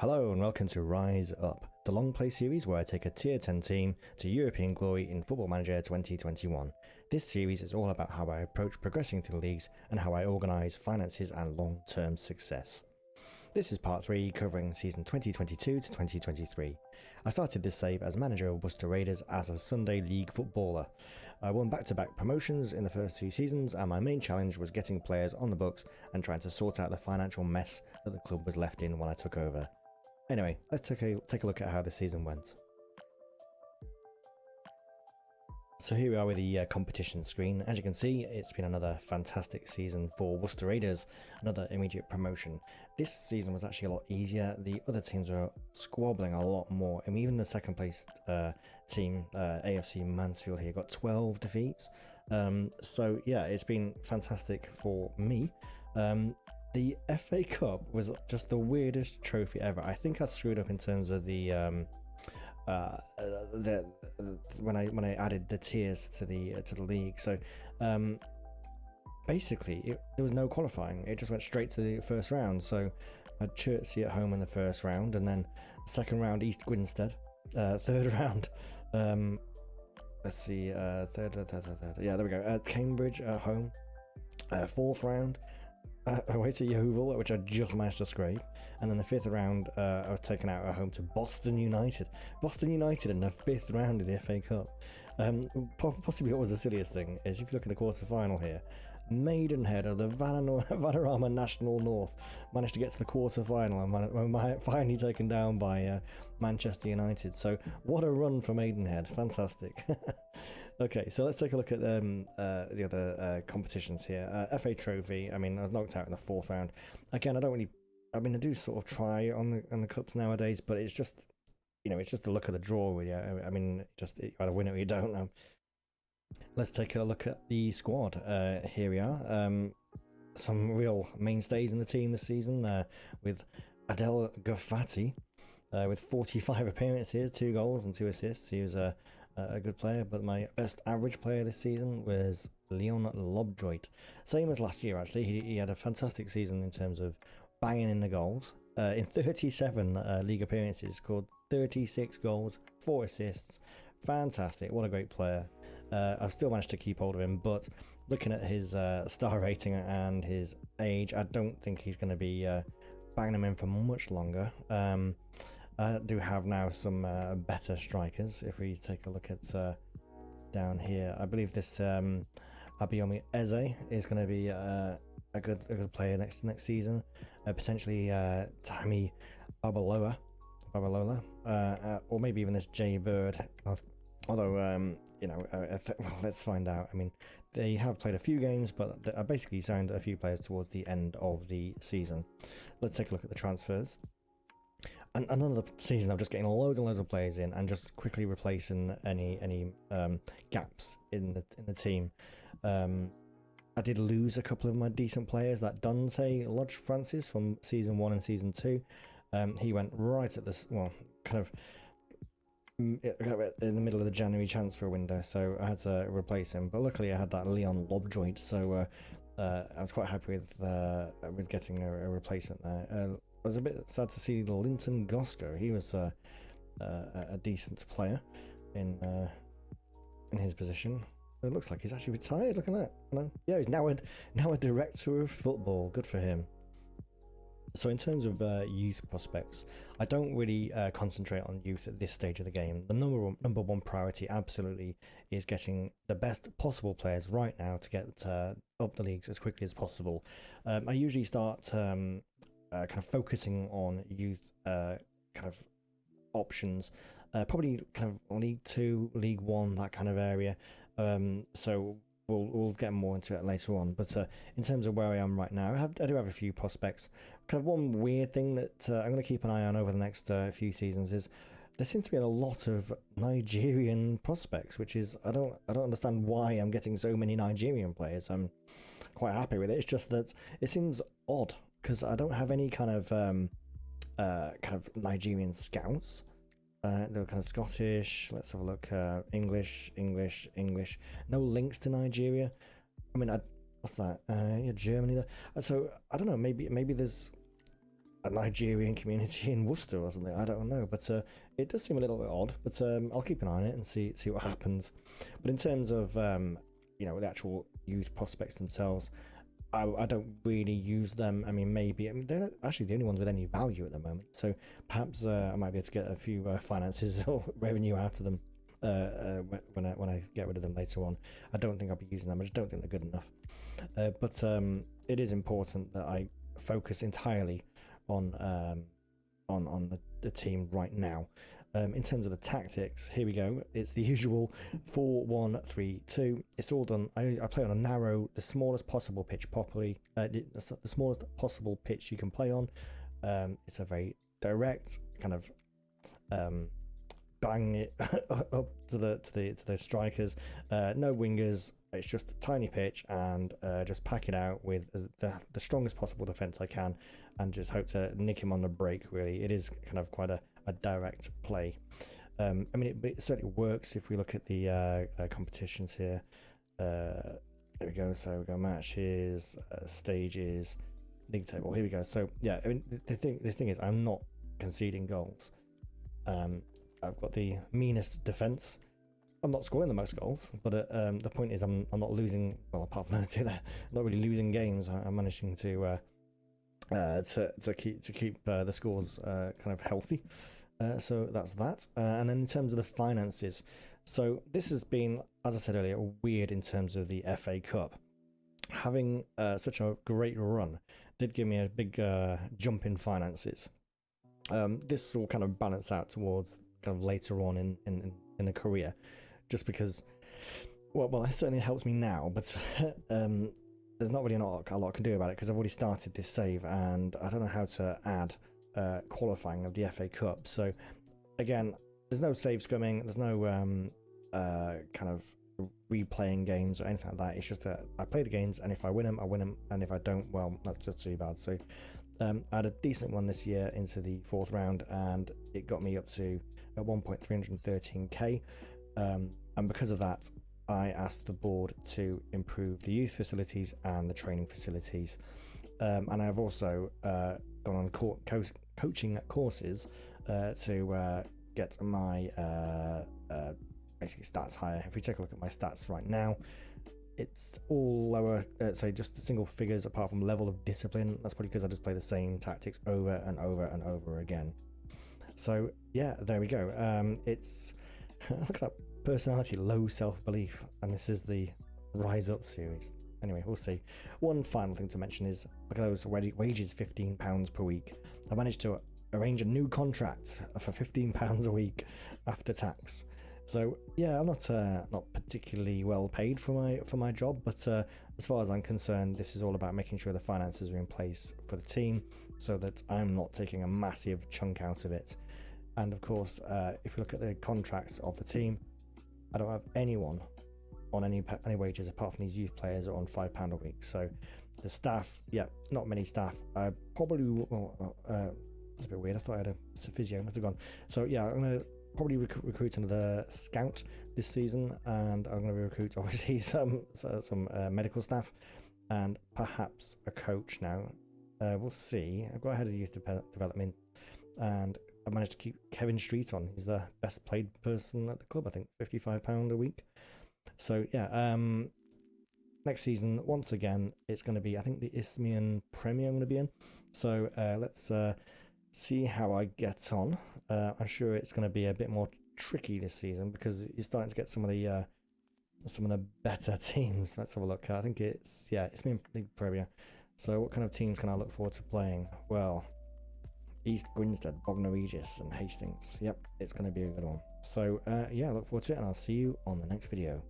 Hello and welcome to Rise Up, the long play series where I take a tier 10 team to European glory in Football Manager 2021. This series is all about how I approach progressing through the leagues and how I organise finances and long-term success. This is part 3 covering season 2022 to 2023. I started this save as manager of Worcester Raiders as a Sunday League footballer. I won back-to-back promotions in the first 2 seasons and my main challenge was getting players on the books and trying to sort out the financial mess that the club was left in when I took over. Anyway, let's take a look at how the season went. So here we are with the competition screen. As you can see, it's been another fantastic season for Worcester Raiders, another immediate promotion. This season was actually a lot easier. The other teams were squabbling a lot more. I mean, even the second place team, AFC Mansfield here, got 12 defeats. So yeah, it's been fantastic for me. The FA Cup was just the weirdest trophy ever. I think I screwed up in terms of when I added the tiers to the league. So basically, there was no qualifying. It just went straight to the first round. So I had Chertsey at home in the first round, and then second round East Grinstead. Third round, let's see, third. Yeah, there we go. Cambridge at home. Fourth round. Away to Yeovil, which I just managed to scrape, and then the fifth round I was taken out at home to Boston United. Boston United in the fifth round of the FA Cup. Possibly what was the silliest thing is if you look at the quarter final here, Maidenhead of the Vanarama National North managed to get to the quarter final and were finally taken down by Manchester United. So what a run for Maidenhead, fantastic. Okay, so let's take a look at the other competitions here. FA Trophy, I mean, I was knocked out in the fourth round. Again, I do sort of try on the cups nowadays, but it's just, it's just the look of the draw, really. I mean, you either win it or you don't. Let's take a look at the squad. Here we are. Some real mainstays in the team this season, with Adel Ghaffati, with 45 appearances, 2 goals and 2 assists. He was a good player, but my best average player this season was Leon Lobjoit. Same as last year, actually. He had a fantastic season in terms of banging in the goals. In 37 league appearances, scored 36 goals, 4 assists. Fantastic. What a great player. I've still managed to keep hold of him, but looking at his star rating and his age, I don't think he's going to be banging him in for much longer. I do have now some better strikers. If we take a look at down here, I believe this Abiyomi Eze is going to be a good player next season. Potentially Tammy Babalola, or maybe even this Jay Bird. Although, let's find out. I mean, they have played a few games, but I basically signed a few players towards the end of the season. The take a look at the transfers. And another season of just getting loads and loads of players in and just quickly replacing any gaps in the team. I did lose a couple of my decent players, like Dante Lodge Francis from season 1 and season 2. He went right at this, kind of in the middle of the January transfer window, so I had to replace him. But luckily I had that Leon Lobjoit, so I was quite happy with getting a replacement there. I was a bit sad to see Linton Gosco. He was a decent player in his position. It looks like he's actually retired. Look at that. Yeah, he's now a director of football. Good for him. So in terms of youth prospects, I don't really concentrate on youth at this stage of the game. The number one priority absolutely is getting the best possible players right now to get up the leagues as quickly as possible. I usually start kind of focusing on youth kind of options, probably kind of League 2, League 1, that kind of area. So we'll get more into it later on. But in terms of where I am right now, I do have a few prospects. Kind of one weird thing that I'm going to keep an eye on over the next few seasons is there seems to be a lot of Nigerian prospects, which is I don't understand why I'm getting so many Nigerian players. I'm quite happy with it. It's just that it seems odd because I don't have any kind of Nigerian scouts. They're kind of Scottish. Let's have a look. English. No links to Nigeria. I mean, what's that? Yeah, Germany. There. So I don't know. Maybe there's a Nigerian community in Worcester or something. I don't know, but it does seem a little bit odd. But I'll keep an eye on it and see what happens. But in terms of you know, the actual youth prospects themselves, I don't really use them. I mean, they're actually the only ones with any value at the moment. So perhaps I might be able to get a few finances or revenue out of them when I get rid of them later on. I don't think I'll be using them. I just don't think they're good enough. But it is important that I focus entirely on the team right now. In terms of the tactics, here we go. It's the usual 4-1-3-2. It's all done. I play on a narrow, the smallest possible pitch properly. The smallest possible pitch you can play on. It's a very direct kind of bang it up to the strikers. No wingers. It's just a tiny pitch, and just pack it out with the strongest possible defense I can, and just hope to nick him on the break. Really, it is kind of quite a direct play. I mean, it certainly works if we look at the competitions here. There we go. So we go matches, stages, league table. Here we go. So yeah, I mean, the thing is, I'm not conceding goals. I've got the meanest defense. I'm not scoring the most goals, but the point is, I'm not losing. Well, apart from those two there, I'm not really losing games. I'm managing to keep the scores kind of healthy. So that's that. And then in terms of the finances, so this has been, as I said earlier, weird in terms of the FA Cup. Having such a great run did give me a big jump in finances. This will kind of balance out towards kind of later on in the career, just because, well, it certainly helps me now, but there's not really a lot I can do about it because I've already started this save and I don't know how to add qualifying of the FA Cup. So again, there's no save scumming, there's no kind of replaying games or anything like that. It's just that I play the games, and if I win them, I win them, and if I don't, well, that's just too bad. So I had a decent one this year into the 4th round, and it got me up to 1.313k, and because of that, I asked the board to improve the youth facilities and the training facilities, and I've also gone on coaching courses to get my basically stats higher. If we take a look at my stats right now, it's all lower, so just the single figures apart from level of discipline. That's probably because I just play the same tactics over and over and over again. So yeah, there we go. It's look at that personality, low self-belief, and this is the Rise Up series. Anyway, we'll see. One final thing to mention is, look at those wages, £15 per week. I managed to arrange a new contract for £15 a week after tax. So yeah, I'm not particularly well paid for my job, but as far as I'm concerned, this is all about making sure the finances are in place for the team, so that I'm not taking a massive chunk out of it. And of course, if we look at the contracts of the team, I don't have anyone on any wages apart from these youth players are on £5 a week. So the staff, yeah, not many staff. I probably that's a bit weird. I thought I had a physio, must have gone. So yeah, I'm gonna probably recruit another scout this season, and I'm going to recruit obviously some medical staff and perhaps a coach now. We'll see. I've got ahead of youth development, and I managed to keep Kevin Street on. He's the best paid person at the club, I think, £55 a week. So yeah, next season, once again, it's going to be, I think, the Isthmian Premier I'm going to be in. So let's see how I get on. I'm sure it's going to be a bit more tricky this season because you're starting to get some of the better teams. Let's have a look. I think it's Isthmian Premier. So what kind of teams can I look forward to playing? Well, East Grinstead, Bognor Regis, and Hastings. Yep, it's going to be a good one. So yeah, look forward to it, and I'll see you on the next video.